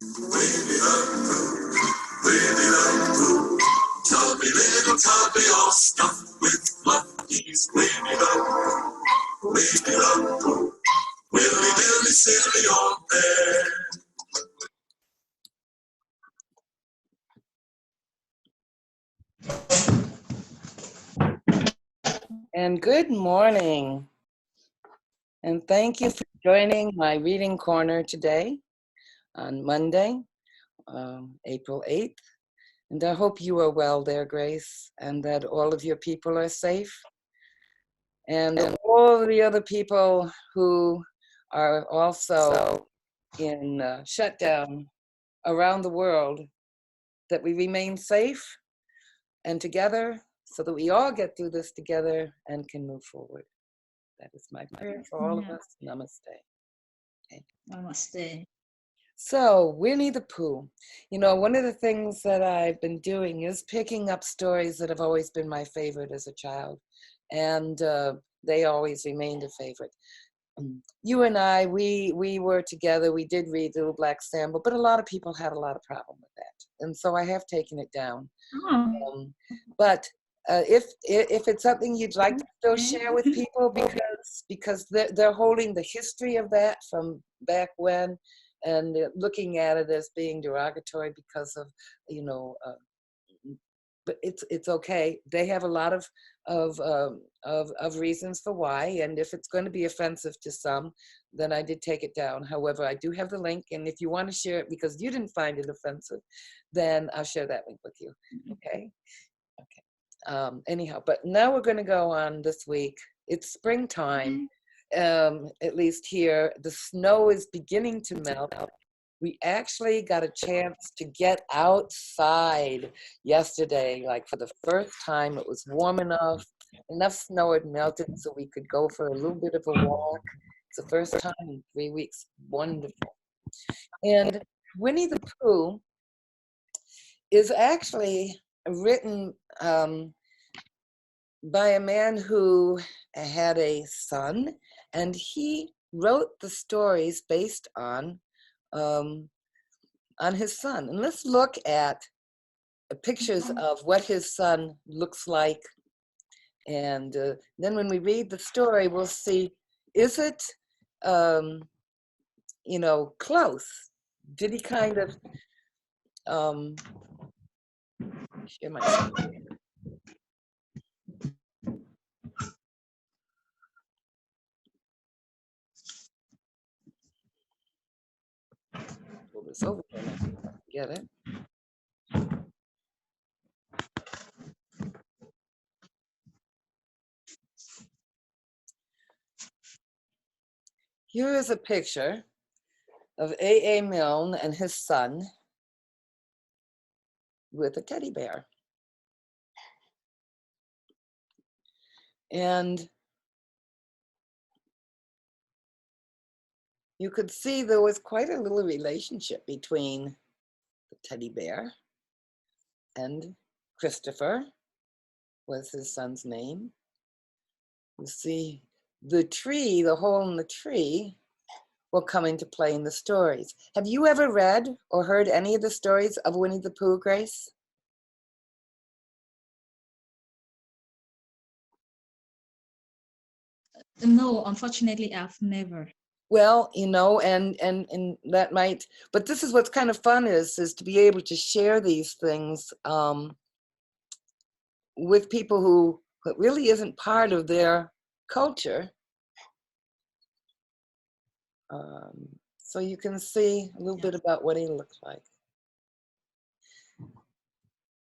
Winnie the Pooh, Winnie the Pooh, tubby little tubby all stuffed with fluffies. Winnie the Pooh, Winnie the Pooh, Willy nilly silly old bear. And good morning, and thank you for joining my reading corner today on Monday, April 8th. And I hope you are well there, Grace, and that all of your people are safe. And all the other people who are also in shutdown around the world, that we remain safe and together so that we all get through this together and can move forward. That is my prayer for all of us. Namaste. Okay. Namaste. So, Winnie the Pooh. You know, one of the things that I've been doing is picking up stories that have always been my favorite as a child. And they always remained a favorite. You and I, we were together. We did read Little Black Sambo, but a lot of people had a lot of problem with that. And so I have taken it down. But if it's something you'd like to still share with people, because they're holding the history of that from back when, and looking at it as being derogatory because of, you know, but it's okay. They have a lot of reasons for why, and if it's going to be offensive to some, then I did take it down. However, I do have the link, and if you want to share it because you didn't find it offensive, then I'll share that link with you. Okay. Anyhow, but now we're going to go on this week. It's springtime, at least here. The snow is beginning to melt. We actually got a chance to get outside yesterday, like for the first time. It was warm enough snow had melted so we could go for a little bit of a walk. It's the first time in 3 weeks. Wonderful. And Winnie the Pooh is actually written by a man who had a son, and he wrote the stories based on his son. And let's look at pictures of what his son looks like, and then when we read the story, we'll see, is it you know, close? Did he kind of share my screen? Pull this over here and I can get it. Here is a picture of A.A. Milne and his son with a teddy bear. And you could see there was quite a little relationship between the teddy bear and Christopher, was his son's name. You see the tree, the hole in the tree, will come into play in the stories. Have you ever read or heard any of the stories of Winnie the Pooh, Grace? No, unfortunately, I've never. Well, you know, and that might, but this is what's kind of fun is to be able to share these things with people who it really isn't part of their culture. So you can see a little bit about what he looks like.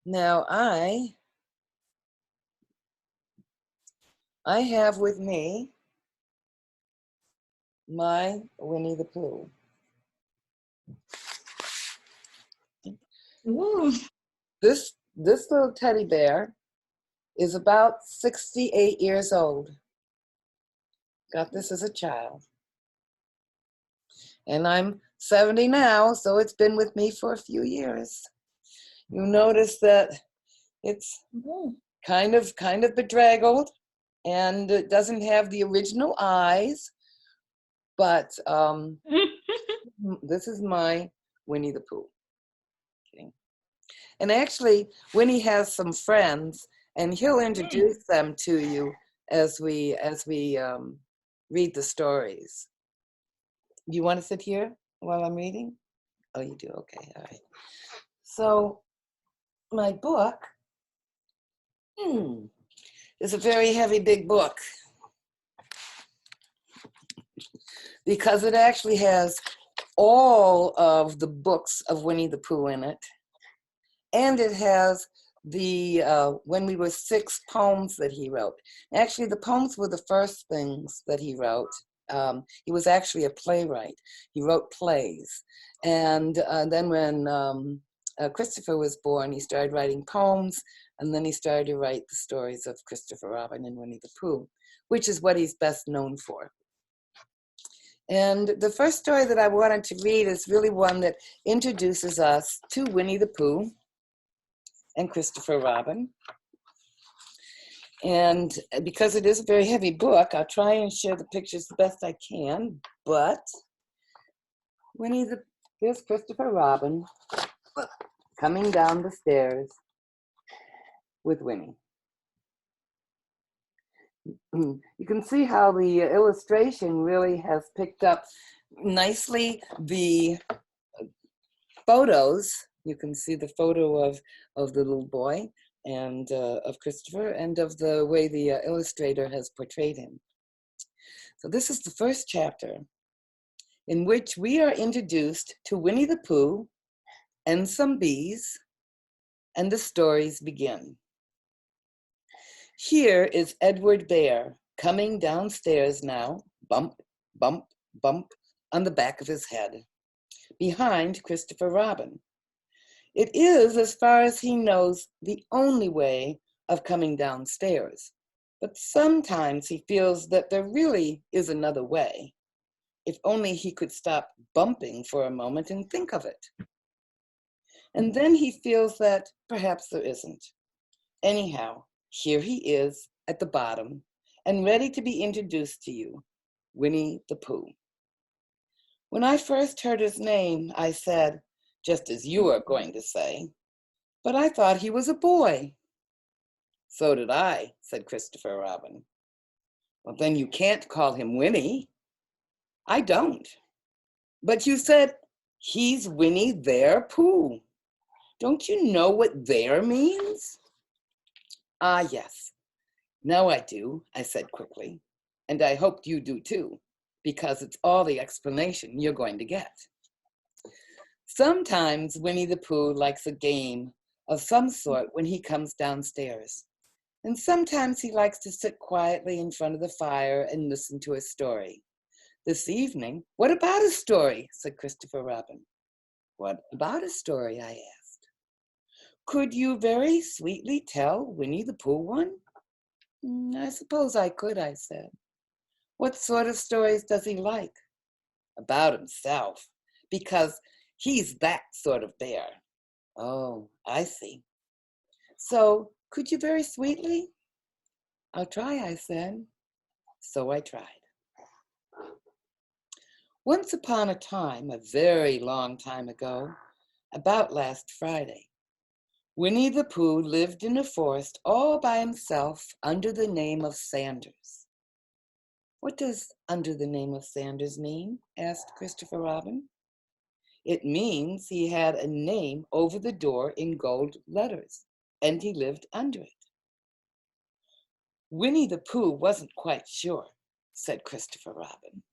Now I have with me my Winnie the Pooh. Ooh. This little teddy bear is about 68 years old. Got this as a child. And I'm 70 now, so it's been with me for a few years. You notice that it's kind of bedraggled, and it doesn't have the original eyes, but this is my Winnie the Pooh. Okay. And actually, Winnie has some friends, and he'll introduce them to you as we read the stories. You want to sit here while I'm reading? Oh, you do? Okay, all right. So my book is a very heavy, big book because it actually has all of the books of Winnie the Pooh in it. And it has the When We Were Six poems that he wrote. Actually, the poems were the first things that he wrote. He was actually a playwright. He wrote plays. And then when Christopher was born, he started writing poems, and then he started to write the stories of Christopher Robin and Winnie the Pooh, which is what he's best known for. And the first story that I wanted to read is really one that introduces us to Winnie the Pooh and Christopher Robin. And because it is a very heavy book, I'll try and share the pictures the best I can, but here's Christopher Robin coming down the stairs with Winnie. You can see how the illustration really has picked up nicely the photos. You can see the photo of the little boy and of Christopher, and of the way the illustrator has portrayed him. So this is the first chapter in which we are introduced to Winnie the Pooh and some bees, and the stories begin. Here is Edward Bear coming downstairs now, bump, bump, bump, on the back of his head, behind Christopher Robin. It is, as far as he knows, the only way of coming downstairs. But sometimes he feels that there really is another way, if only he could stop bumping for a moment and think of it. And then he feels that perhaps there isn't. Anyhow, here he is at the bottom and ready to be introduced to you, Winnie the Pooh. When I first heard his name, I said, just as you are going to say, but I thought he was a boy. So did I, said Christopher Robin. Well, then you can't call him Winnie. I don't. But you said, he's Winnie their Pooh. Don't you know what their means? Ah, yes. Now I do, I said quickly. And I hoped you do too, because it's all the explanation you're going to get. Sometimes Winnie the Pooh likes a game of some sort when he comes downstairs. And sometimes he likes to sit quietly in front of the fire and listen to a story. This evening, what about a story? Said Christopher Robin. What about a story? I asked. Could you very sweetly tell Winnie the Pooh one? I suppose I could, I said. What sort of stories does he like? About himself, because he's that sort of bear. Oh, I see. So, could you very sweetly? I'll try, I said. So I tried. Once upon a time, a very long time ago, about last Friday, Winnie the Pooh lived in a forest all by himself under the name of Sanders. What does under the name of Sanders mean? Asked Christopher Robin. It means he had a name over the door in gold letters, and he lived under it. Winnie the Pooh wasn't quite sure, said Christopher Robin.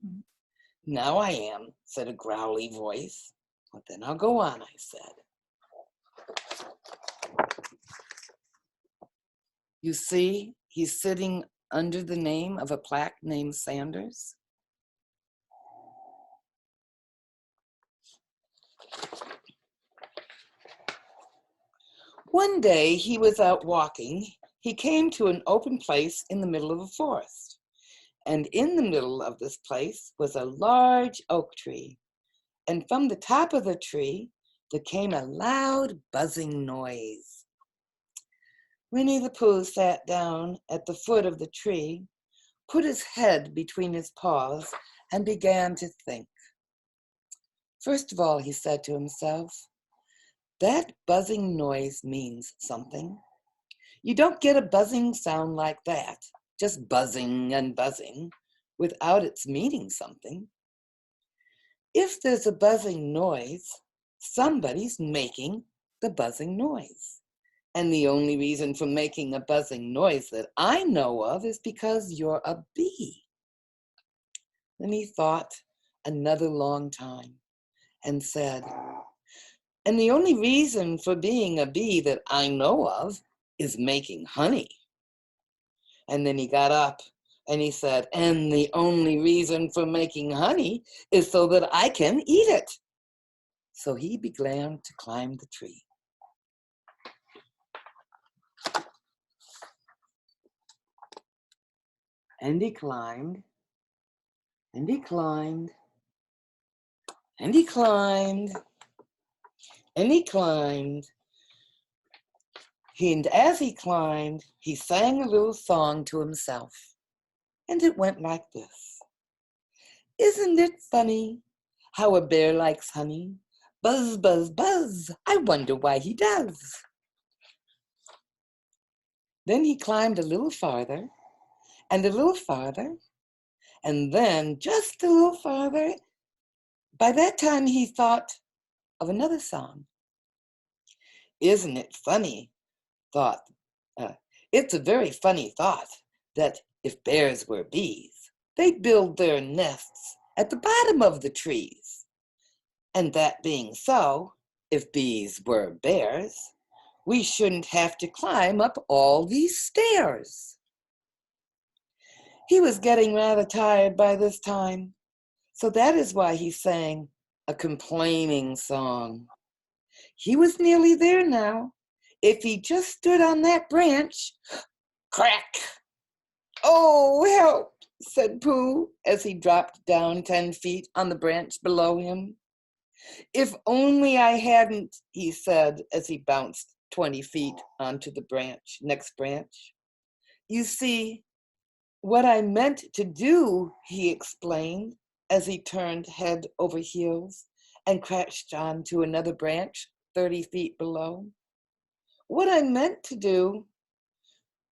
Now I am, said a growly voice. Well, then I'll go on, I said. You see, he's sitting under the name of a plaque named Sanders. One day he was out walking. He came to an open place in the middle of a forest. And in the middle of this place was a large oak tree. And from the top of the tree, there came a loud buzzing noise. Winnie the Pooh sat down at the foot of the tree, put his head between his paws, and began to think. First of all, he said to himself, that buzzing noise means something. You don't get a buzzing sound like that, just buzzing and buzzing, without its meaning something. If there's a buzzing noise, somebody's making the buzzing noise. And the only reason for making a buzzing noise that I know of is because you're a bee. Then he thought another long time and said, and the only reason for being a bee that I know of is making honey. And then he got up and he said, and the only reason for making honey is so that I can eat it. So he began to climb the tree. And he climbed, and he climbed, and he climbed, and he climbed. And as he climbed, he sang a little song to himself. And it went like this. Isn't it funny how a bear likes honey? Buzz, buzz, buzz, I wonder why he does. Then he climbed a little farther, and a little farther, and then just a little farther. By that time, he thought of another song. Isn't it funny, thought, it's a very funny thought that if bears were bees, they'd build their nests at the bottom of the trees. And that being so, if bees were bears, we shouldn't have to climb up all these stairs. He was getting rather tired by this time, so that is why he sang a complaining song. He was nearly there now. If he just stood on that branch, crack! Oh, help, said Pooh as he dropped down 10 feet on the branch below him. If only I hadn't, he said as he bounced 20 feet onto the next branch. You see, what I meant to do, he explained as he turned head over heels and crashed onto another branch 30 feet below. What I meant to do,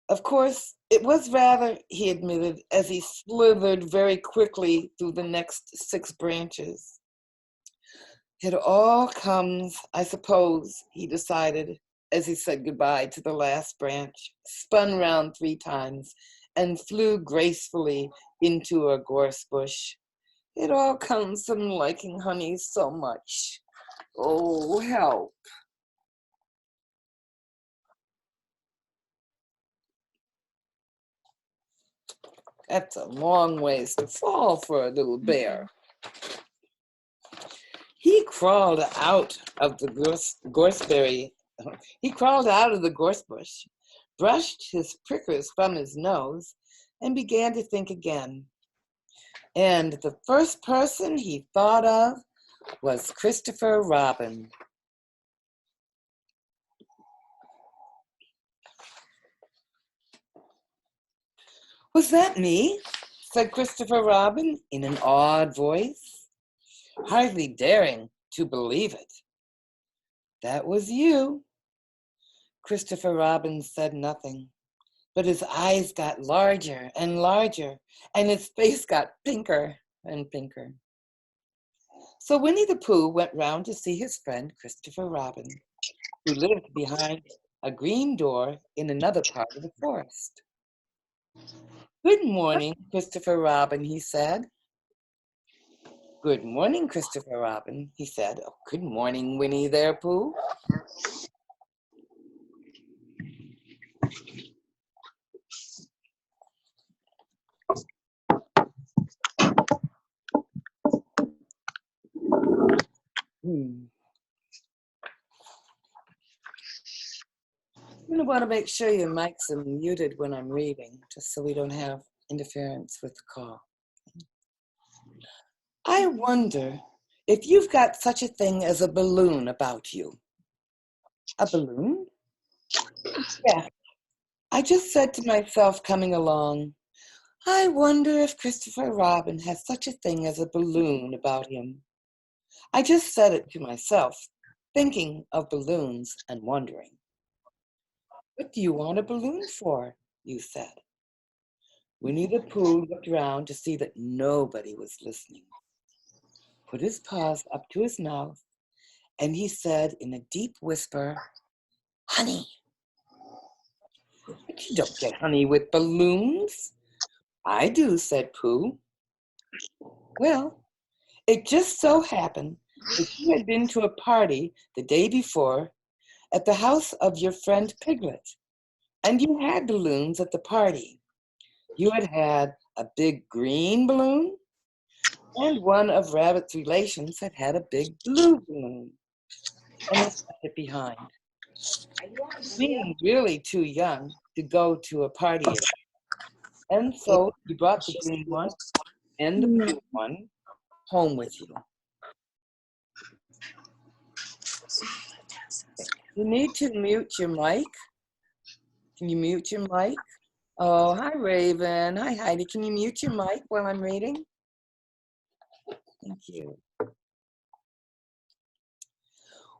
of course, it was rather, he admitted, as he slithered very quickly through the next 6 branches. It all comes, I suppose, he decided as he said goodbye to the last branch, spun round 3 times, and flew gracefully into a gorse bush. It all comes from liking honey so much. Oh, help. That's a long ways to fall for a little bear. He crawled out of the gorse bush, brushed his prickers from his nose, and began to think again. And the first person he thought of was Christopher Robin. Was that me? Said Christopher Robin in an awed voice, hardly daring to believe it. That was you. Christopher Robin said nothing, but his eyes got larger and larger, and his face got pinker and pinker. So Winnie the Pooh went round to see his friend Christopher Robin, who lived behind a green door in another part of the forest. Good morning, Christopher Robin, he said. Good morning, Christopher Robin, he said. Oh, good morning, Winnie there, Pooh. I'm going to want to make sure your mics are muted when I'm reading, just so we don't have interference with the call. I wonder if you've got such a thing as a balloon about you. A balloon? Yeah. I just said to myself coming along, I wonder if Christopher Robin has such a thing as a balloon about him. I just said it to myself, thinking of balloons and wondering. What do you want a balloon for? You said. Winnie the Pooh looked around to see that nobody was listening, put his paws up to his mouth, and he said in a deep whisper, "Honey." "But you don't get honey with balloons." "I do," said Pooh. "Well, it just so happened that you had been to a party the day before at the house of your friend Piglet, and you had balloons at the party. You had had a big green balloon, and one of Rabbit's relations had had a big blue balloon, and they left it behind. Being really too young to go to a party, and so you brought the green one and the blue one home with you. You need to mute your mic. Can you mute your mic? Oh, hi, Raven. Hi, Heidi. Can you mute your mic while I'm reading? Thank you.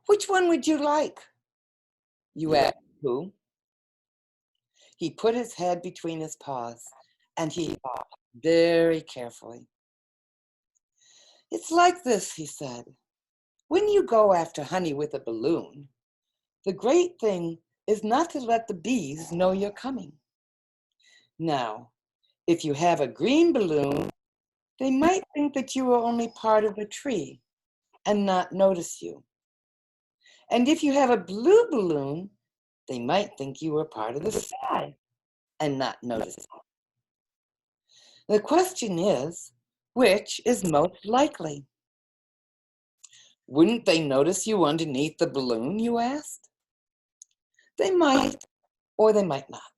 Which one would you like? You asked Pooh. He put his head between his paws, and he thought very carefully. "It's like this," he said. "When you go after honey with a balloon, the great thing is not to let the bees know you're coming. Now, if you have a green balloon, they might think that you are only part of a tree and not notice you. And if you have a blue balloon, they might think you were part of the sky and not notice you. The question is, which is most likely?" "Wouldn't they notice you underneath the balloon?" you asked. "They might, or they might not,"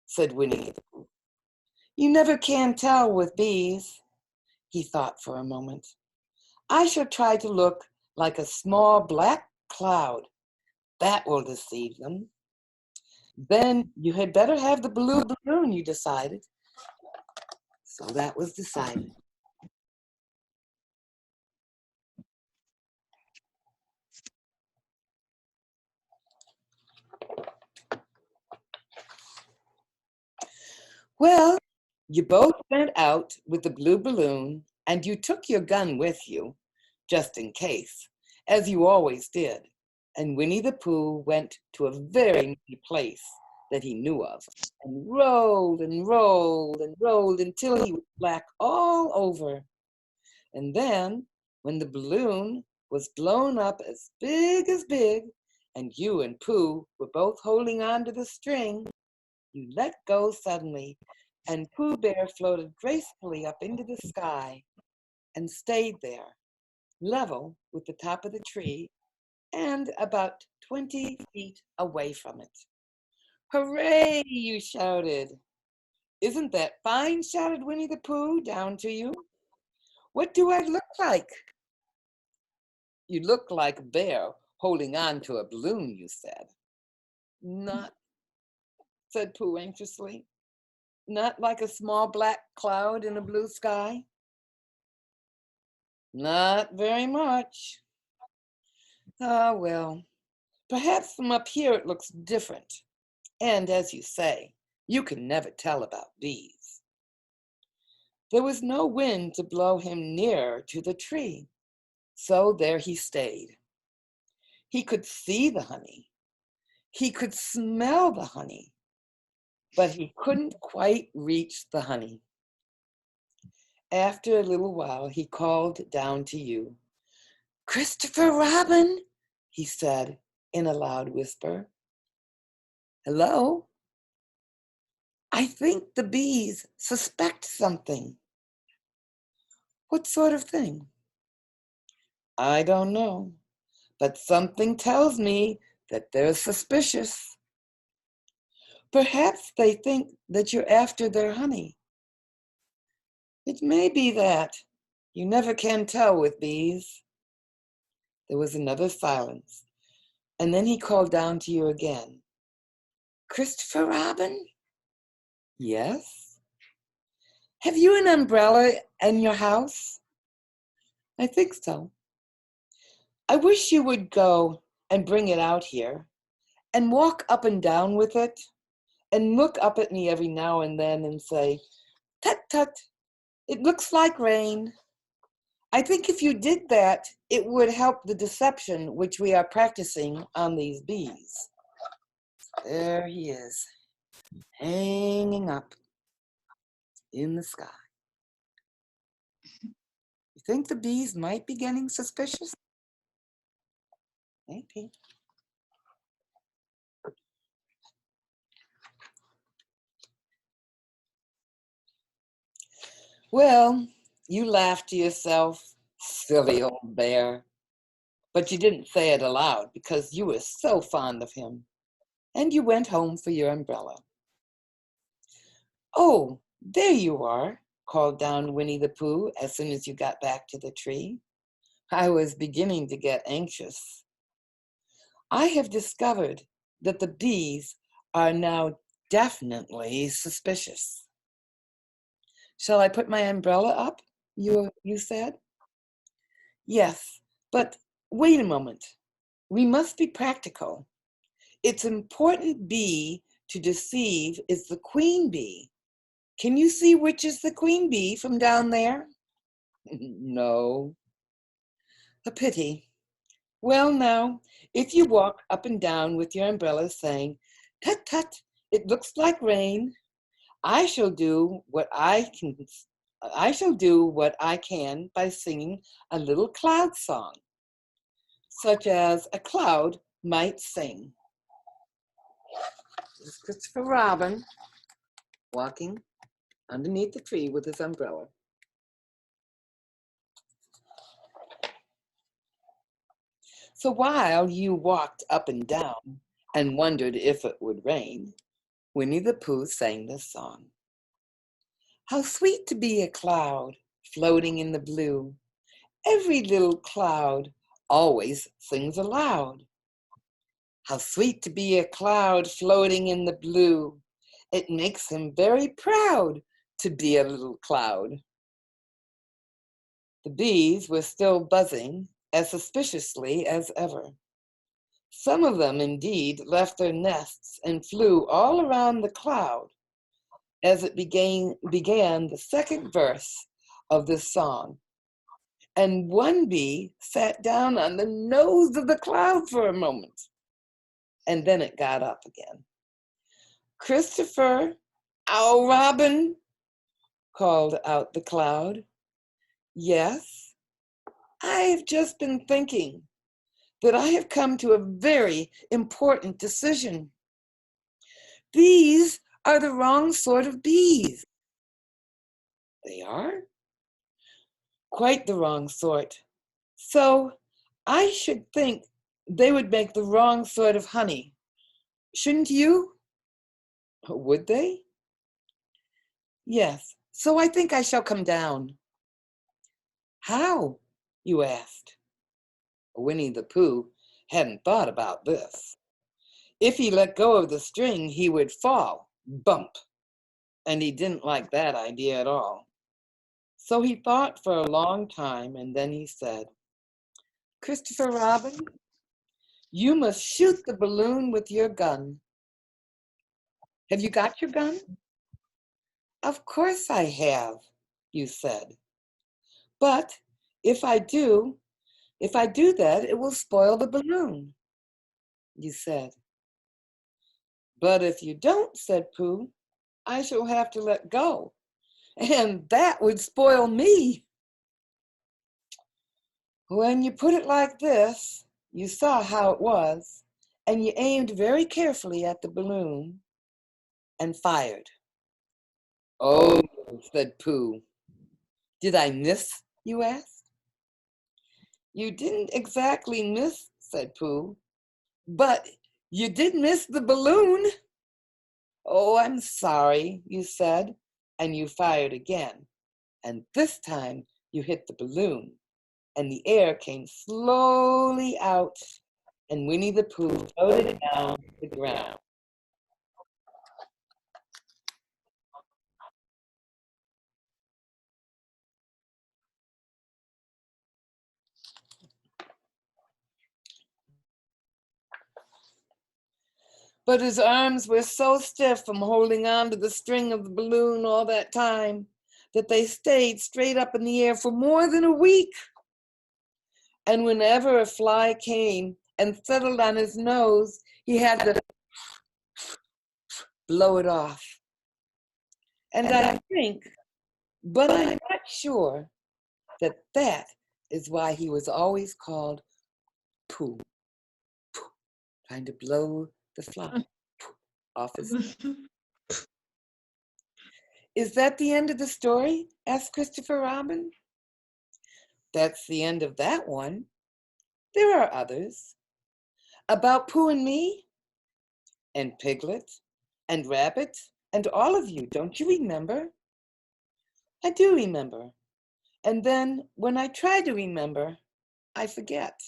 said Winnie the Pooh. "You never can tell with bees." He thought for a moment. "I shall try to look like a small black cloud. That will deceive them." "Then you had better have the blue balloon," you decided. So that was decided. Well, you both went out with the blue balloon, and you took your gun with you, just in case, as you always did. And Winnie the Pooh went to a very muddy place that he knew of, and rolled and rolled and rolled until he was black all over. And then, when the balloon was blown up as big, and you and Pooh were both holding on to the string, you let go suddenly, and Pooh Bear floated gracefully up into the sky and stayed there, level with the top of the tree and about 20 feet away from it. "Hooray!" you shouted. "Isn't that fine?" shouted Winnie the Pooh down to you. "What do I look like?" "You look like a bear holding on to a balloon," you said. "Not," said Pooh anxiously. "Not like a small black cloud in a blue sky?" "Not very much." "Ah, well, perhaps from up here it looks different. And as you say, you can never tell about bees." There was no wind to blow him nearer to the tree, so there he stayed. He could see the honey. He could smell the honey, but he couldn't quite reach the honey. After a little while, he called down to you. "Christopher Robin," he said in a loud whisper. "Hello? I think the bees suspect something." "What sort of thing?" "I don't know, but something tells me that they're suspicious. Perhaps they think that you're after their honey." "It may be that. You never can tell with bees." There was another silence, and then he called down to you again. "Christopher Robin?" "Yes." "Have you an umbrella in your house?" "I think so." I wish you would go and bring it out here and walk up and down with it and look up at me every now and then and say, tut tut, it looks like rain. I think if you did that, it would help the deception which we are practicing on these bees. There he is, hanging up in the sky. You think the bees might be getting suspicious? Maybe. Well, you laughed to yourself, silly old bear. But you didn't say it aloud because you were so fond of him. And you went home for your umbrella. Oh, there you are, called down Winnie the Pooh as soon as you got back to the tree. I was beginning to get anxious. I have discovered that the bees are now definitely suspicious. Shall I put my umbrella up? You said? Yes, but wait a moment. We must be practical. Its important bee to deceive is the queen bee. Can you see which is the queen bee from down there? No. A pity. Well, now, if you walk up and down with your umbrella saying, tut tut, it looks like rain, I shall do what I can. I shall do what I can by singing a little cloud song, such as a cloud might sing. This is Christopher Robin walking underneath the tree with his umbrella. So while you walked up and down and wondered if it would rain, Winnie the Pooh sang this song. How sweet to be a cloud floating in the blue. Every little cloud always sings aloud. How sweet to be a cloud floating in the blue. It makes him very proud to be a little cloud. The bees were still buzzing as suspiciously as ever. Some of them indeed left their nests and flew all around the cloud as it began the second verse of this song. And one bee sat down on the nose of the cloud for a moment, and then it got up again. Christopher, our Robin, called out the cloud. Yes, I have just been thinking that I have come to a very important decision. These are the wrong sort of bees. They are? Quite the wrong sort. So I should think they would make the wrong sort of honey. Shouldn't you? Would they? Yes. So I think I shall come down. How? You asked. Winnie the Pooh hadn't thought about this. If he let go of the string, he would fall, bump, and he didn't like that idea at all. So he thought for a long time, and then he said, Christopher Robin, you must shoot the balloon with your gun. Have you got your gun? Of course I have, you said. But if I do that, it will spoil the balloon, you said. But if you don't, said Pooh, I shall have to let go, and that would spoil me. When you put it like this, you saw how it was, and you aimed very carefully at the balloon and fired. Oh, said Pooh. Did I miss, you asked? You didn't exactly miss, said Pooh, but you did miss the balloon. Oh, I'm sorry, you said, and you fired again. And this time you hit the balloon, and the air came slowly out, and Winnie the Pooh floated down to the ground. but his arms were so stiff from holding on to the string of the balloon all that time that they stayed straight up in the air for more than a week. And whenever a fly came and settled on his nose, he had to blow it off. And I think, but I'm not sure, that that is why he was always called Pooh. Pooh, trying to blow the fly off his. Is that the end of the story? Asked Christopher Robin. That's the end of that one. There are others. About Pooh and me, and Piglet, and Rabbit, and all of you. Don't you remember? I do remember. And then when I try to remember, I forget.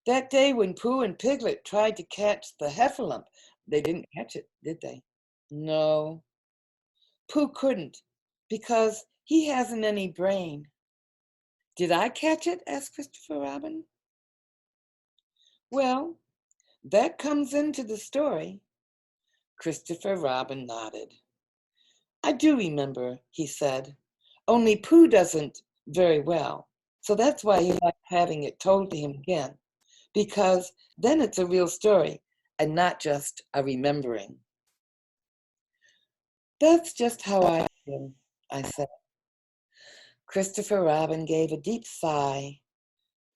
That day when Pooh and Piglet tried to catch the heffalump, they didn't catch it, did they? No. Pooh couldn't, because he hasn't any brain. Did I catch it? Asked Christopher Robin. Well, that comes into the story. Christopher Robin nodded. I do remember, he said. Only Pooh doesn't very well. So that's why he likes having it told to him again, because then it's a real story and not just a remembering. That's just how I feel, I said. Christopher Robin gave a deep sigh,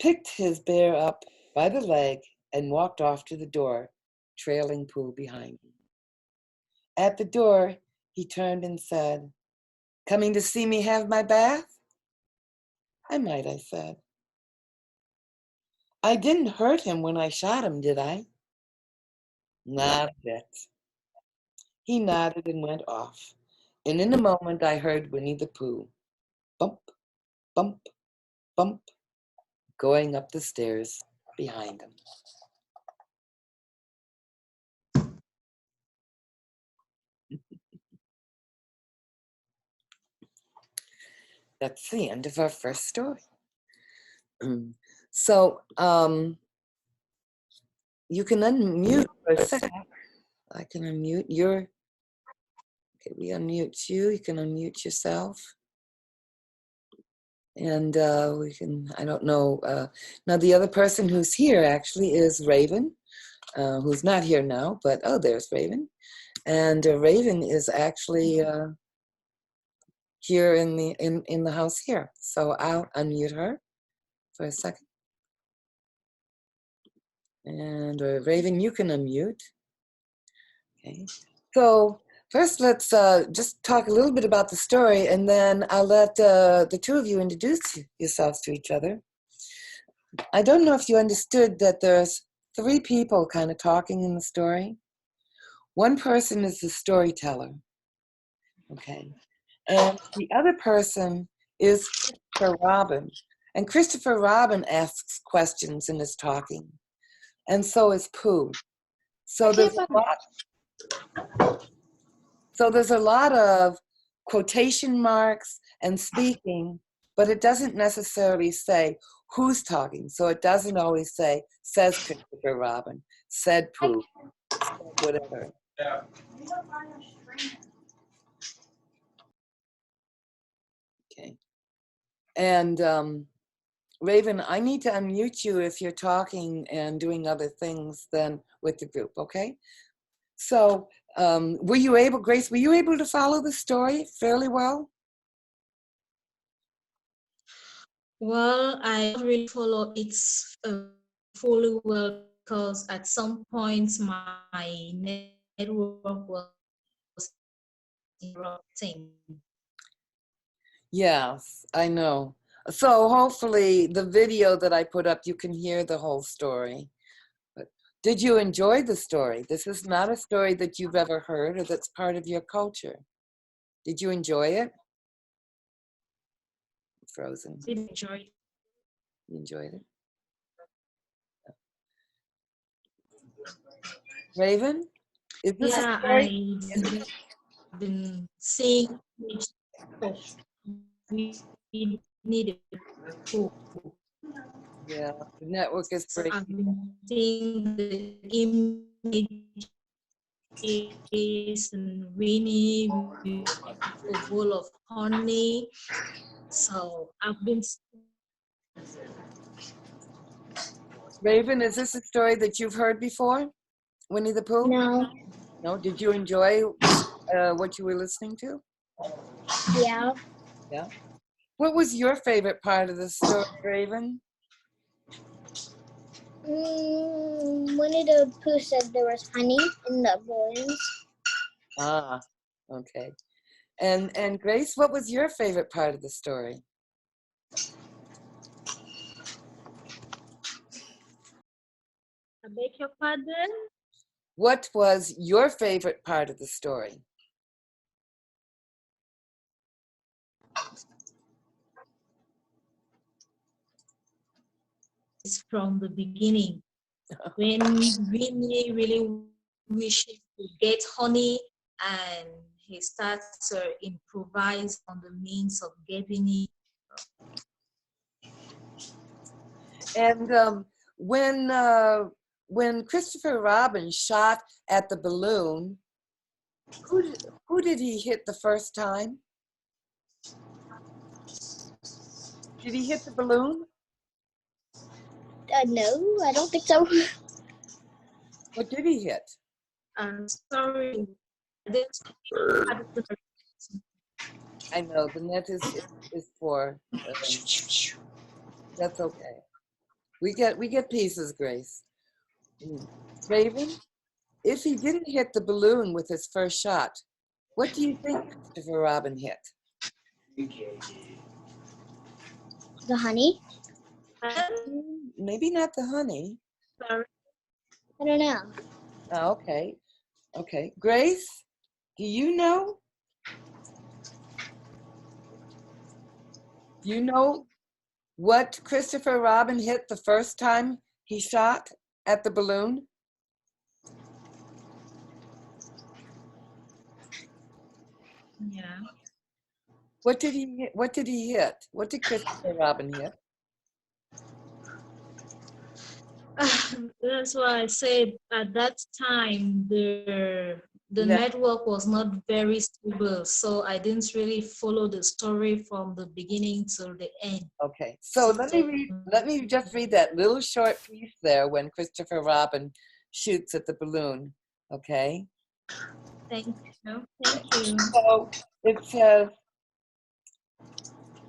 picked his bear up by the leg, and walked off to the door, trailing Pooh behind him. At the door, he turned and said, "Coming to see me have my bath?" "I might," I said. "I didn't hurt him when I shot him, did I?" "Not a bit." He nodded and went off. And in a moment, I heard Winnie the Pooh, bump, bump, bump, going up the stairs behind him. That's the end of our first story. So you can unmute for a second. I can unmute your, okay, we unmute you. You can unmute yourself. And we can, I don't know, now the other person who's here actually is Raven, who's not here now, but oh, there's Raven. And Raven is actually here in the house here. So I'll unmute her for a second. And Raven, you can unmute. Okay. So first, let's just talk a little bit about the story, and then I'll let the two of you introduce yourselves to each other. I don't know if you understood that there's three people kind of talking in the story. One person is the storyteller, okay? And the other person is Christopher Robin. And Christopher Robin asks questions and is talking. And so is Pooh. So there's a lot of quotation marks and speaking, but it doesn't necessarily say who's talking. So it doesn't always say, says Christopher Robin, said Pooh, said whatever. Okay. And Raven, I need to unmute you if you're talking and doing other things than with the group, okay? So were you able, Grace, were you able to follow the story fairly well? Well, I don't really follow it fully well because at some points my network was interrupting. Yes, I know. So hopefully the video that I put up, you can hear the whole story. But did you enjoy the story? This is not a story that you've ever heard or that's part of your culture. Did you enjoy it? Frozen. Did you enjoy it? You enjoyed it? Raven? Is this a story? I've been seeing Winnie the Pooh. Yeah, the network is breaking. I've been seeing the image and Winnie with a bowl of honey. So I've been Raven, is this a story that you've heard before? Winnie the Pooh? No. No? Did you enjoy what you were listening to? Yeah. Yeah. What was your favorite part of the story, Raven? Winnie the Pooh said there was honey in the balloons. Ah, okay. And Grace, what was your favorite part of the story? I beg your pardon. What was your favorite part of the story? It's from the beginning when Winnie really wishes to get honey and he starts to improvise on the means of getting it. And when Christopher Robin shot at the balloon, who did he hit the first time? Did he hit the balloon? No, I don't think so. What did he hit? I'm sorry. This I know the net is for. That's okay. We get pieces, Grace. Raven, if he didn't hit the balloon with his first shot, what do you think Christopher Robin hit? The honey? Maybe not the honey. sorry. I don't know. Oh, okay. Okay. Grace, do you know? Do you know what Christopher Robin hit the first time he shot at the balloon? Yeah. What did he hit? What did he hit? What did Christopher Robin hit? That's why I said at that time the No. network was not very stable, so I didn't really follow the story from the beginning to the end. Okay. So let me just read that little short piece there when Christopher Robin shoots at the balloon. Okay. Thank you. Thank you. So it says,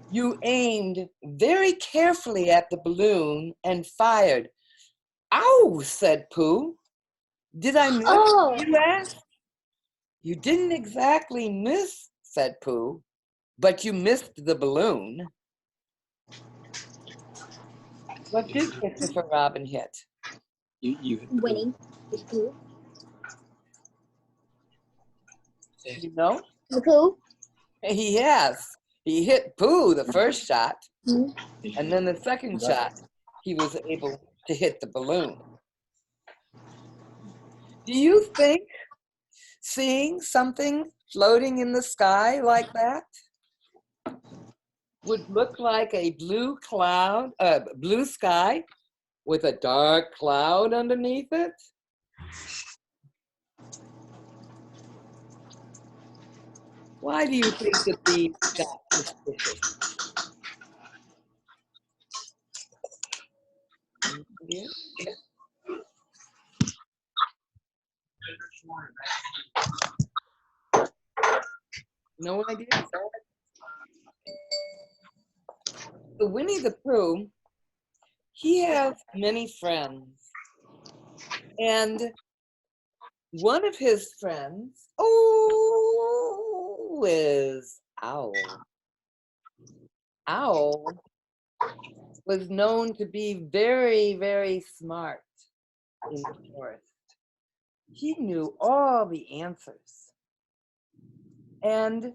you aimed very carefully at the balloon and fired. Ow, said Pooh. Did I miss? Oh, You asked. You didn't exactly miss, said Pooh, but you missed the balloon. What did Christopher Robin hit? Winnie the Pooh. You know? The Pooh? He has. He hit Pooh the first shot, Mhm. and then the second shot, he was able to hit the balloon. Do you think seeing something floating in the sky like that would look like a blue cloud, blue sky with a dark cloud underneath it? Why do you think that these got suspicious? Any idea? No idea? So Winnie the Pooh, he has many friends. And one of his friends, is Owl. Owl was known to be very, very smart in the forest. He knew all the answers. And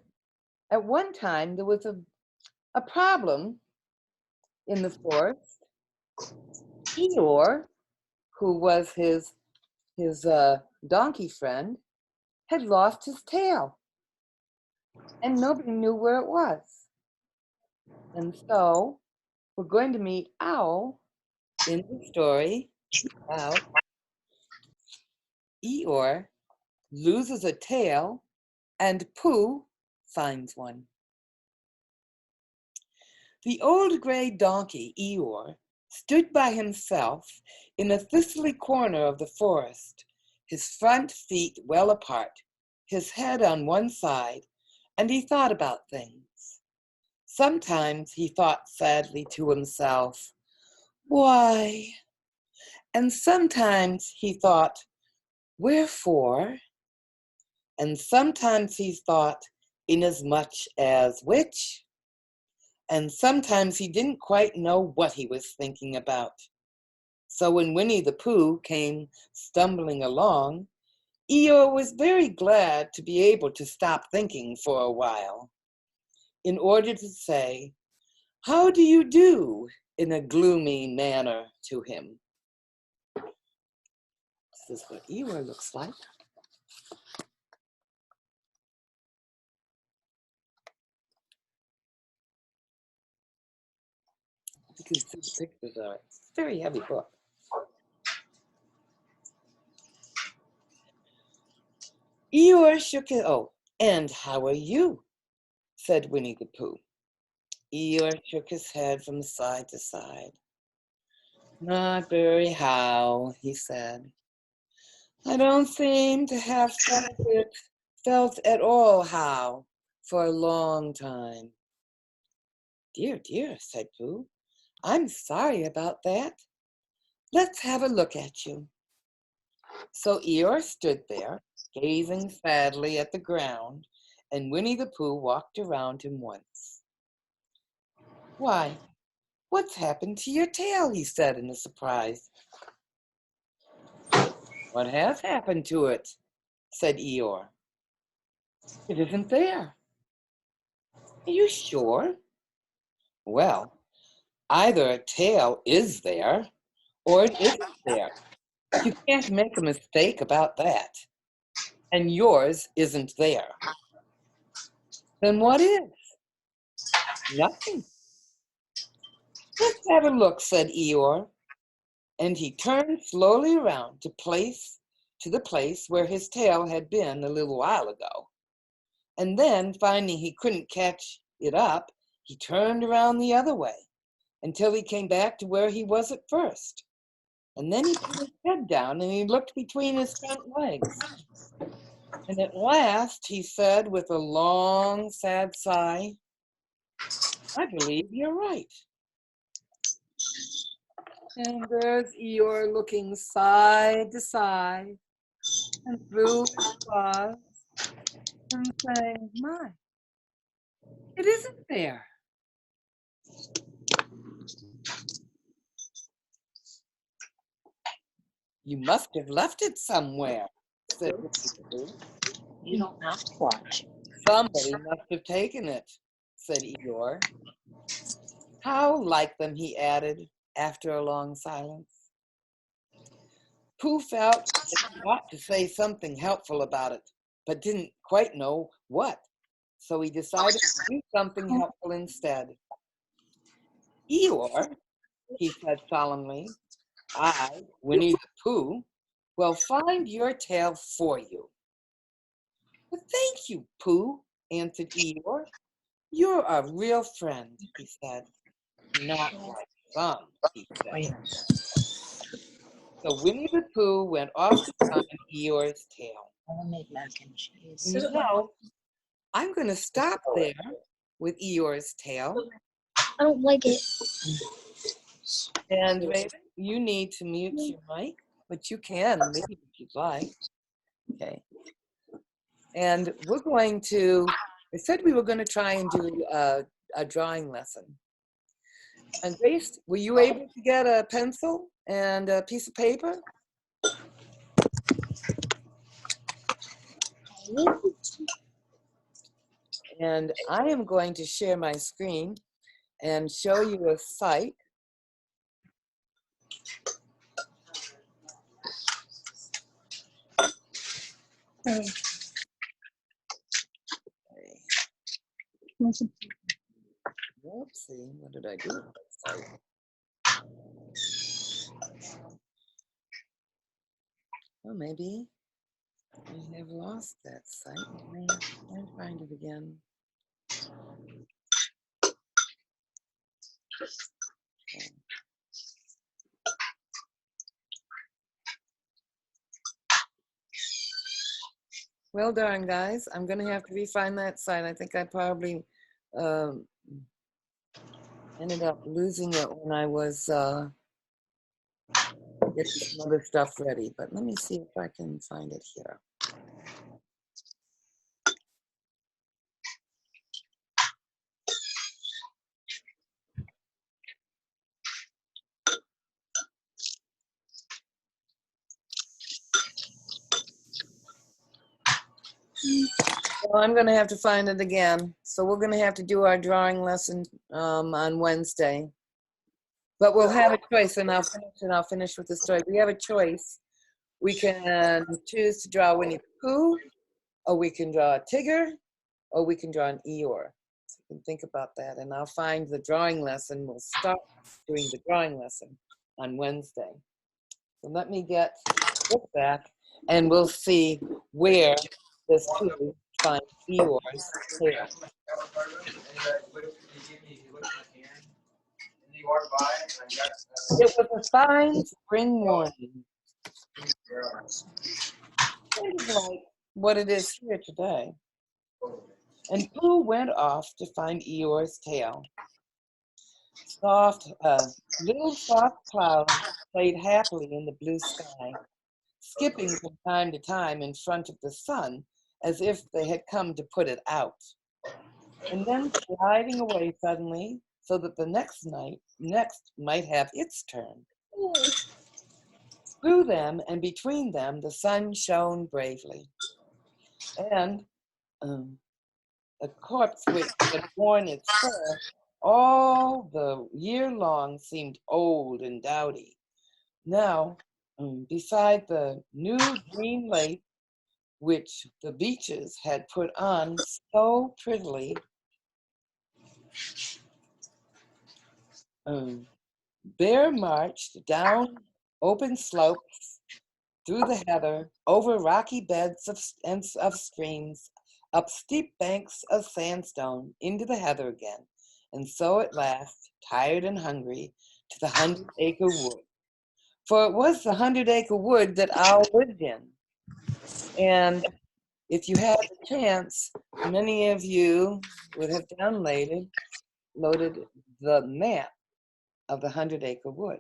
at one time, there was a problem in the forest. Eeyore, who was his donkey friend, had lost his tail, and nobody knew where it was. And so we're going to meet Owl in the story about Eeyore loses a tail and Pooh finds one. The old gray donkey, Eeyore, stood by himself in a thistly corner of the forest, his front feet well apart, his head on one side, and he thought about things. Sometimes he thought sadly to himself, "Why?" And sometimes he thought, "Wherefore?" And sometimes he thought, "Inasmuch as which?" And sometimes he didn't quite know what he was thinking about. So when Winnie the Pooh came stumbling along, Eeyore was very glad to be able to stop thinking for a while, in order to say, "How do you do?" in a gloomy manner to him. This is what Eeyore looks like. You can see the pictures of it. It's a very heavy book. Eeyore shook his, "Oh, and how are you?" said Winnie the Pooh. Eeyore shook his head from side to side. "Not very how," he said. "I don't seem to have felt at all how for a long time." "Dear, dear," said Pooh. "I'm sorry about that. Let's have a look at you." So Eeyore stood there, gazing sadly at the ground, and Winnie the Pooh walked around him once. "Why, what's happened to your tail?" he said in surprise. "What has happened to it?" said Eeyore. "It isn't there." "Are you sure?" "Well, either a tail is there or it isn't there. You can't make a mistake about that. And yours isn't there." "Then what is?" "Nothing." "Let's have a look," said Eeyore. And he turned slowly around to the place where his tail had been a little while ago. And then, finding he couldn't catch it up, he turned around the other way until he came back to where he was at first. And then he put his head down and he looked between his front legs. And at last he said with a long, sad sigh, "I believe you're right." And there's Eeyore looking side to side and through his claws and saying, "My, it isn't there." "You must have left it somewhere," said Winnie the Pooh. You don't have to watch. "Somebody must have taken it," said Eeyore. "How like them," he added after a long silence. Pooh felt that he ought to say something helpful about it, but didn't quite know what. So he decided to do something helpful instead. "Eeyore," he said solemnly, "I, Winnie the Pooh, will find your tail for you." "Well, thank you, Pooh," answered Eeyore. "You're a real friend," he said. "Not like some," he said. So Winnie the Pooh went off to find Eeyore's tail. I want to make mac and cheese. You know, I'm going to stop there with Eeyore's tail. I don't like it. And Raven, you need to mute your mic, but you can leave if you'd like. Okay. And we're going to, I said we were going to try and do a drawing lesson. And Grace, were you able to get a pencil and a piece of paper? And I am going to share my screen and show you a site. Okay. Oopsie, what did I do with that site? Oh, maybe I have lost that site. I'll find it again. Okay. Well, darn, guys, I'm going to have to re-find that site. I think I probably um, ended up losing it when I was getting some other stuff ready. But let me see if I can find it here. Well, I'm going to have to find it again. So we're going to have to do our drawing lesson on Wednesday. But we'll have a choice, and I'll finish with the story. We have a choice. We can choose to draw Winnie the Pooh, or we can draw a Tigger, or we can draw an Eeyore. So you can think about that, and I'll find the drawing lesson. We'll start doing the drawing lesson on Wednesday. So let me get this back, and we'll see where this Pooh finds Eeyore's tail. It was a fine spring morning, kind of like what it is here today. And Pooh went off to find Eeyore's tail. Little soft clouds played happily in the blue sky, skipping from time to time in front of the sun as if they had come to put it out, and then sliding away suddenly so that the next might have its turn. Through them and between them the sun shone bravely, and a corpse which had worn its fur all the year long seemed old and dowdy. Now, beside the new green lace which the beeches had put on so prettily, Bear marched down open slopes, through the heather, over rocky beds of streams, up steep banks of sandstone, into the heather again, and so at last, tired and hungry, to the 100-acre wood. For it was the 100-acre wood that Owl lived in. And if you had the chance, many of you would have loaded the map of the 100-acre wood.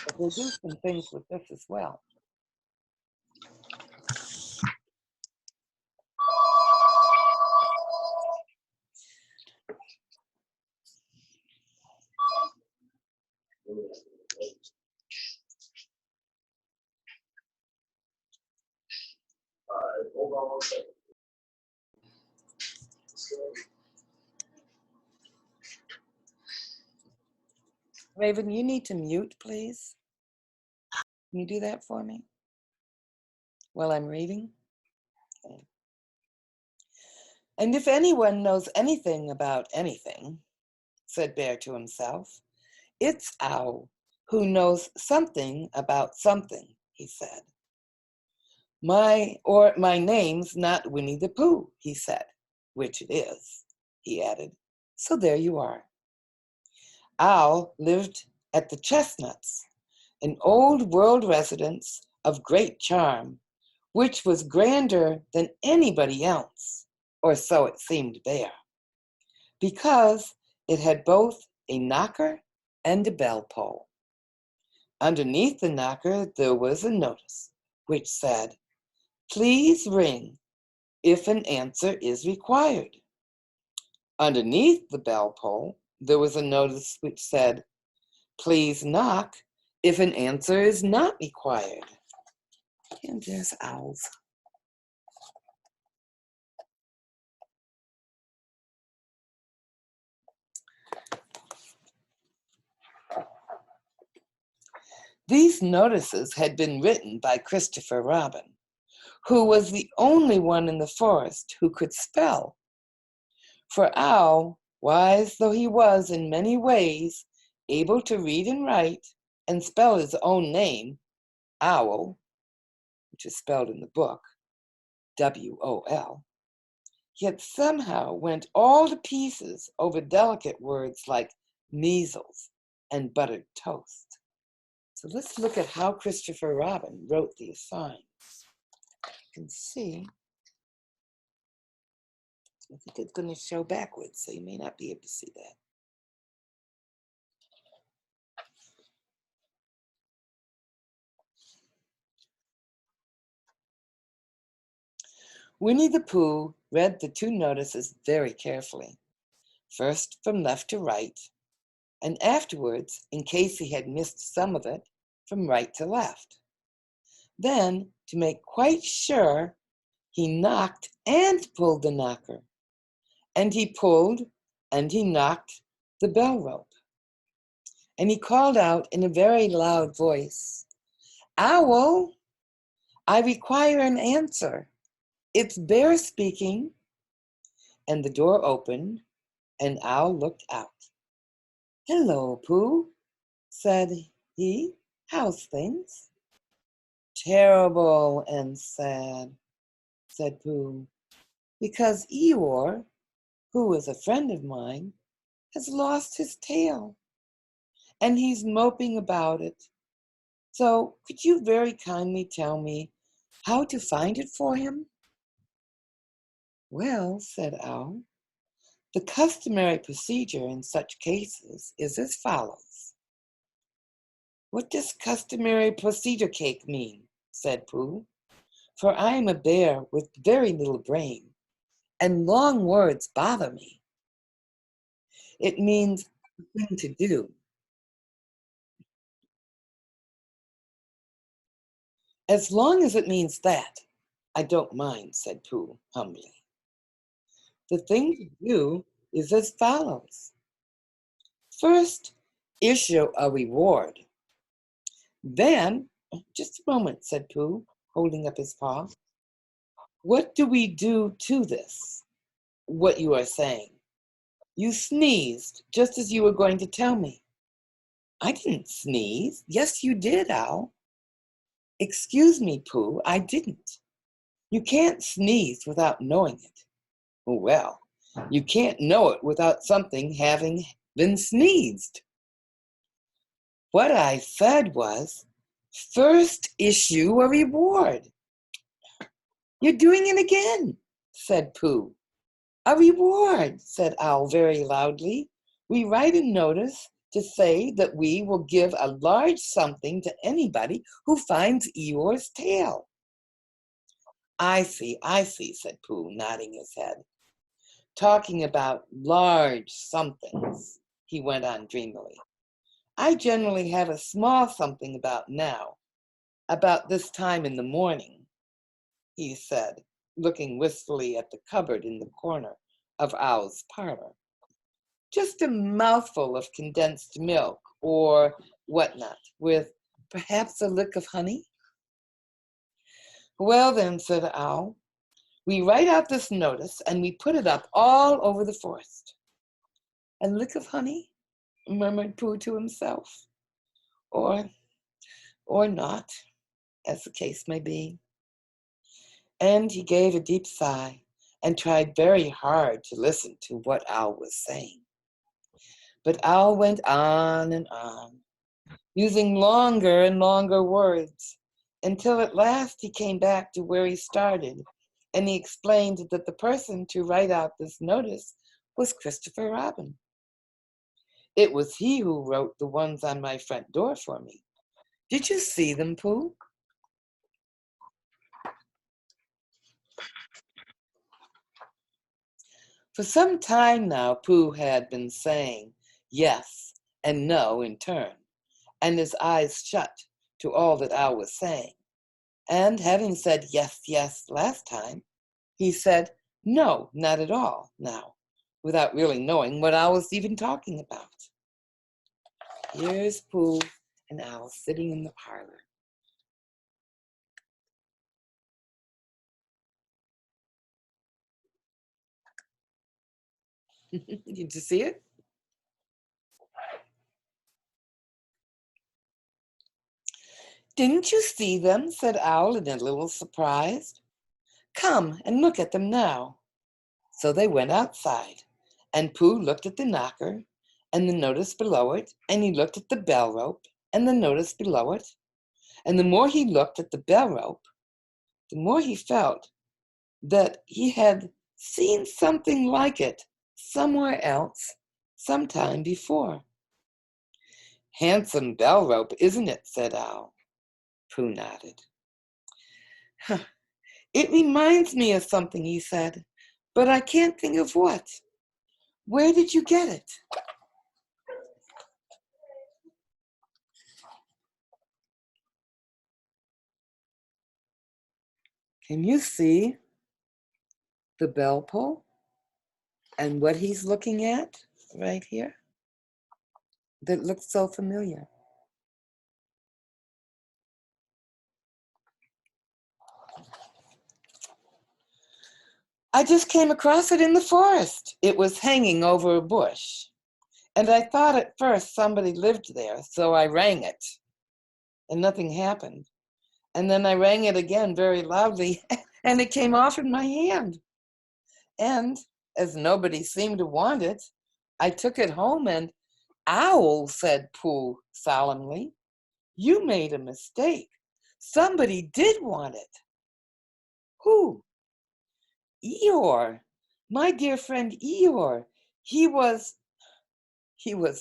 But we'll do some things with this as well. Hold on one second. Raven, you need to mute, please. Can you do that for me while I'm reading? Okay. And if anyone knows anything about anything, said Bear to himself, it's Owl, who knows something about something, he said. My name's not Winnie the Pooh, he said, which it is, he added. So there you are. Owl lived at the Chestnuts, an old world residence of great charm, which was grander than anybody else, or so it seemed Bear, because it had both a knocker and a bell pull. Underneath the knocker there was a notice which said, "Please ring if an answer is required." Underneath the bell pull there was a notice which said, "Please knock if an answer is not required." And there's Owls. These notices had been written by Christopher Robin, who was the only one in the forest who could spell. For Owl, wise though he was in many ways, able to read and write and spell his own name, Owl, which is spelled in the book, W-O-L, yet somehow went all to pieces over delicate words like measles and buttered toast. So let's look at how Christopher Robin wrote these signs. You can see, I think it's going to show backwards, so you may not be able to see that. Winnie the Pooh read the two notices very carefully, first from left to right, and afterwards, in case he had missed some of it, from right to left. Then, to make quite sure, he knocked and pulled the knocker, and he pulled and he knocked the bell rope. And he called out in a very loud voice, "Owl, I require an answer. It's Bear speaking." And the door opened, and Owl looked out. "Hello, Pooh," said he. "How's things?" "Terrible and sad," said Pooh, "because Eeyore, who is a friend of mine, has lost his tail, and he's moping about it. So could you very kindly tell me how to find it for him?" "Well," said Owl, "the customary procedure in such cases is as follows." "What does customary procedure cake mean?" said Pooh, "for I am a bear with very little brain, and long words bother me." "It means the thing to do." "As long as it means that, I don't mind," said Pooh humbly. "The thing to do is as follows. First, issue a reward. Then," "Just a moment," said Pooh, holding up his paw. "What do we do to this, what you are saying? You sneezed just as you were going to tell me." "I didn't sneeze." "Yes, you did, Owl." "Excuse me, Pooh, I didn't. You can't sneeze without knowing it." "Well, you can't know it without something having been sneezed." "What I said was, first issue a reward." "You're doing it again," said Pooh. "A reward," said Owl very loudly. "We write a notice to say that we will give a large something to anybody who finds Eeyore's tail." I see," said Pooh, nodding his head. "Talking about large somethings," he went on dreamily. "I generally have a small something about now, about this time in the morning," he said, looking wistfully at the cupboard in the corner of Owl's parlor. "Just a mouthful of condensed milk or whatnot, with perhaps a lick of honey." "Well then," said Owl, "we write out this notice and we put it up all over the forest." "A lick of honey?" murmured Pooh to himself. Or not, as the case may be." And he gave a deep sigh and tried very hard to listen to what Owl was saying. But Owl went on and on, using longer and longer words, until at last he came back to where he started, and he explained that the person to write out this notice was Christopher Robin. "It was he who wrote the ones on my front door for me. Did you see them, Pooh?" For some time now, Pooh had been saying yes and no in turn, and his eyes shut to all that Owl was saying. And having said yes, yes last time, he said no, not at all now, without really knowing what Owl was even talking about. Here's Pooh and Owl sitting in the parlor. Did you see it? "Didn't you see them?" said Owl, in a little surprised. Come and look at them now. So they went outside, and Pooh looked at the knocker and the notice below it, and he looked at the bell rope and the notice below it. And the more he looked at the bell rope, the more he felt that he had seen something like it somewhere else sometime before. Handsome bell rope, isn't it? Said Owl. Pooh nodded. It reminds me of something, he said, but I can't think of what. Where did you get it? Can you see the bell pull and what he's looking at right here? That looks so familiar. I just came across it in the forest. It was hanging over a bush. And I thought at first somebody lived there, so I rang it. And nothing happened. And then I rang it again very loudly, and it came off in my hand. And as nobody seemed to want it, I took it home and, Owl, said Pooh solemnly, you made a mistake. Somebody did want it. Who? Eeyore, my dear friend Eeyore. He was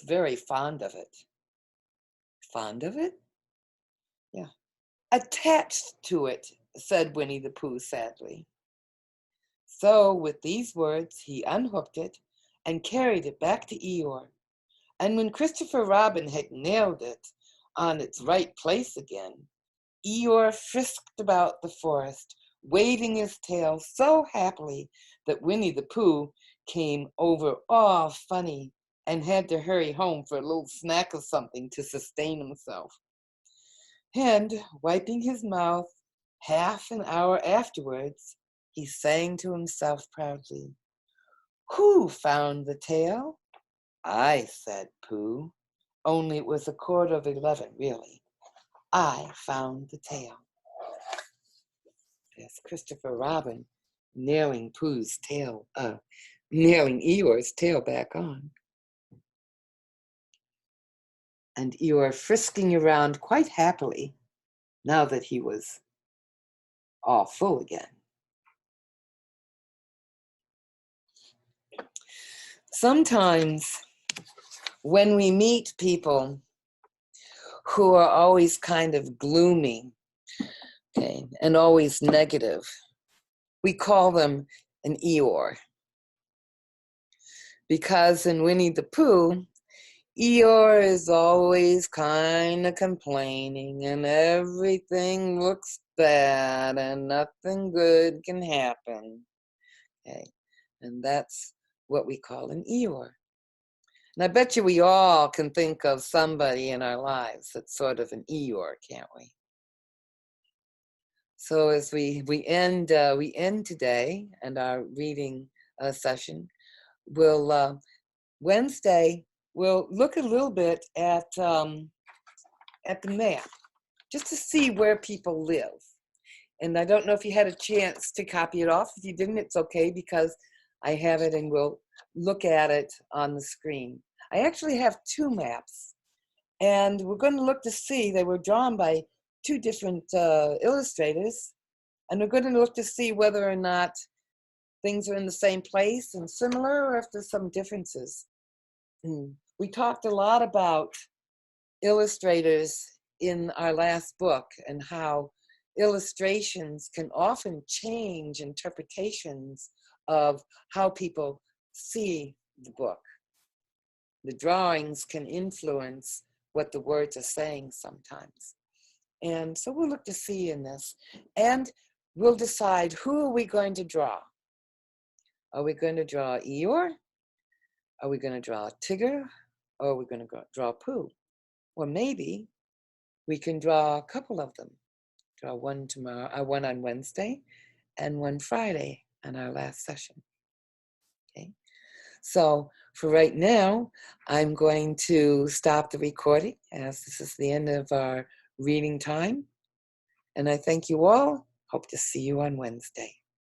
very fond of it. Fond of it? Yeah. Attached to it, said Winnie the Pooh sadly. So with these words, he unhooked it and carried it back to Eeyore. And when Christopher Robin had nailed it on its right place again, Eeyore frisked about the forest, waving his tail so happily that Winnie the Pooh came over all funny and had to hurry home for a little snack of something to sustain himself. And wiping his mouth half an hour afterwards, he sang to himself proudly, Who found the tail? I, said Pooh, only it was 11:15, really. I found the tail. Yes, Christopher Robin nailing nailing Eeyore's tail back on. And Eeyore frisking around quite happily now that he was all full again. Sometimes when we meet people who are always kind of gloomy, okay, and always negative, we call them an Eeyore. Because in Winnie the Pooh, Eeyore is always kind of complaining and everything looks bad and nothing good can happen. Okay, and that's what we call an Eeyore. And I bet you we all can think of somebody in our lives that's sort of an Eeyore, can't we? So as we end today and our reading session, Wednesday we'll look a little bit at the map, just to see where people live. And I don't know if you had a chance to copy it off. If you didn't, it's okay, because I have it and we'll look at it on the screen. I actually have two maps, and we're going to look to see, they were drawn by two different illustrators, and we're going to look to see whether or not things are in the same place and similar, or if there's some differences. We talked a lot about illustrators in our last book and how illustrations can often change interpretations of how people see the book. The drawings can influence what the words are saying sometimes. And so we'll look to see in this. And we'll decide, who are we going to draw? Are we going to draw Eeyore? Are we going to draw Tigger? Or are we going to draw Pooh? Or maybe we can draw a couple of them. Draw one tomorrow, one on Wednesday, and one Friday on our last session. Okay. So for right now, I'm going to stop the recording, as this is the end of our reading time. And I thank you all. Hope to see you on Wednesday.